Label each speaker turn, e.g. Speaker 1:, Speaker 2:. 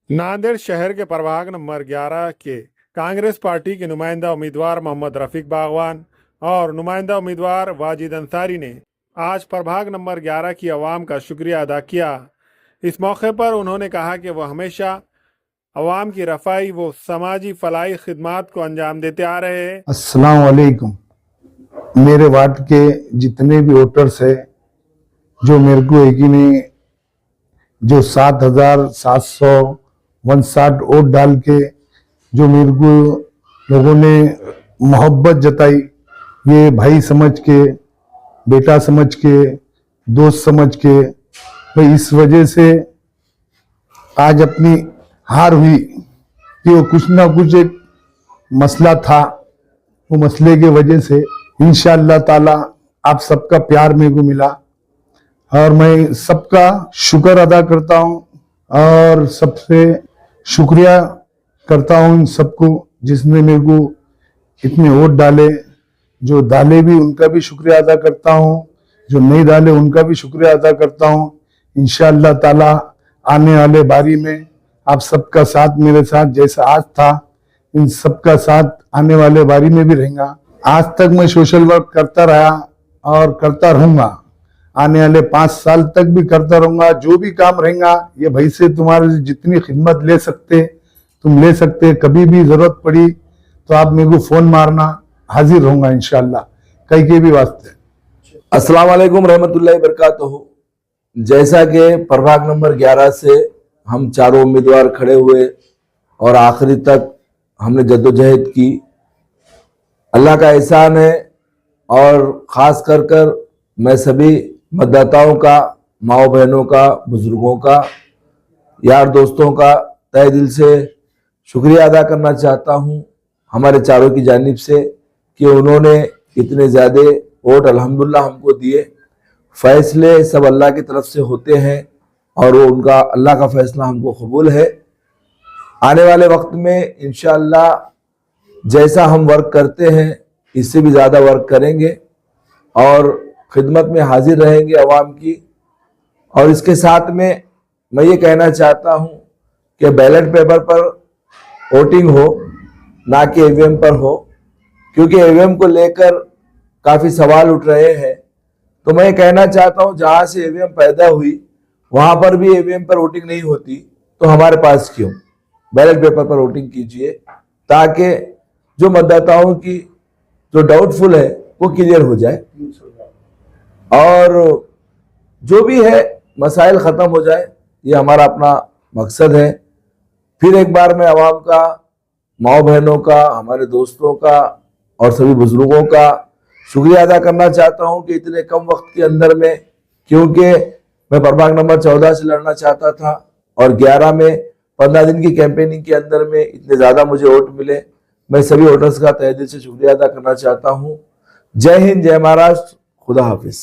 Speaker 1: नांदेड़ शहर के प्रभाग नंबर 11 के कांग्रेस पार्टी के नुमाइंदा उम्मीदवार मोहम्मद रफीक बागवान और नुमाइंदा उम्मीदवार वाजिद अंसारी ने आज प्रभाग नंबर 11 की आवाम का शुक्रिया अदा किया। इस मौके पर उन्होंने कहा कि वह हमेशा अवाम की रफाई व समाजी फलाई खिदमात को अंजाम देते आ रहे हैं।
Speaker 2: अस्सलाम वालेकुम। मेरे वार्ड के जितने भी वोटर्स है जो मेरे को यकीनी जो 7,759 वोट डाल के जो मेरे को लोगों ने मोहब्बत जताई, ये भाई समझ के, बेटा समझ के, दोस्त समझ के, भाई इस वजह से आज अपनी हार हुई कि वो कुछ ना कुछ एक मसला था। वो मसले के वजह से इंशाअल्लाह ताला आप सबका प्यार मेरे को मिला और मैं सबका शुक्र अदा करता हूँ और सबसे शुक्रिया करता हूँ इन सबको जिसने मेरे को इतने वोट डाले। जो डाले भी उनका भी शुक्रिया अदा करता हूँ, जो नहीं डाले उनका भी शुक्रिया अदा करता हूँ। इंशाअल्लाह ताला आने वाले बारी में आप सबका साथ मेरे साथ जैसा आज था इन सबका साथ आने वाले बारी में भी रहेगा। आज तक मैं सोशल वर्क करता रहा और करता रहूंगा, आने वाले 5 साल तक भी करता रहूंगा। जो भी काम रहेगा ये भाई से तुम्हारे जितनी खिदमत ले सकते तुम ले सकते। कभी भी जरूरत पड़ी तो आप मेरे को फोन मारना, हाजिर रहूंगा इंशाअल्लाह कहीं के भी वास्ते।
Speaker 3: अस्सलाम वालेकुम रहमतुल्लाहि बरकातहू। जैसा कि प्रभाग नंबर 11 से हम चारों उम्मीदवार खड़े हुए और आखिरी तक हमने जद्दोजहद की, अल्लाह का एहसान है और ख़ास कर मैं सभी मतदाताओं का, माओ बहनों का, बुजुर्गों का, यार दोस्तों का तहे दिल से शुक्रिया अदा करना चाहता हूं हमारे चारों की जानिब से कि उन्होंने इतने ज़्यादा वोट अल्हम्दुलिल्लाह हमको दिए। फैसले सब अल्लाह की तरफ से होते हैं और वो उनका अल्लाह का फैसला हमको कबूल है। आने वाले वक्त में इंशाअल्लाह जैसा हम वर्क करते हैं इससे भी ज़्यादा वर्क करेंगे और खिदमत में हाजिर रहेंगे अवाम की। और इसके साथ में मैं ये कहना चाहता हूँ कि बैलेट पेपर पर वोटिंग हो, ना कि ईवीएम पर हो, क्योंकि ईवीएम को लेकर काफ़ी सवाल उठ रहे हैं। तो मैं कहना चाहता हूँ जहाँ से ईवीएम पैदा हुई वहाँ पर भी ईवीएम पर वोटिंग नहीं होती तो हमारे पास क्यों, बैलेट पेपर पर वोटिंग कीजिए ताकि जो मतदाताओं की जो डाउटफुल है वो क्लियर हो जाए और जो भी है मसाइल ख़त्म हो जाए। ये हमारा अपना मकसद है। फिर एक बार मैं आवाम का, माओ बहनों का, हमारे दोस्तों का और सभी बुजुर्गों का शुक्रिया अदा करना चाहता हूं कि इतने कम वक्त के अंदर में, क्योंकि मैं प्रभाग नंबर 14 से लड़ना चाहता था और 11 में 15 दिन की कैंपेनिंग के अंदर में इतने ज़्यादा मुझे वोट मिले। मैं सभी वोटर्स का तहे दिल से शुक्रिया अदा करना चाहता हूँ। जय हिंद, जय महाराष्ट्र, खुदा हाफिज।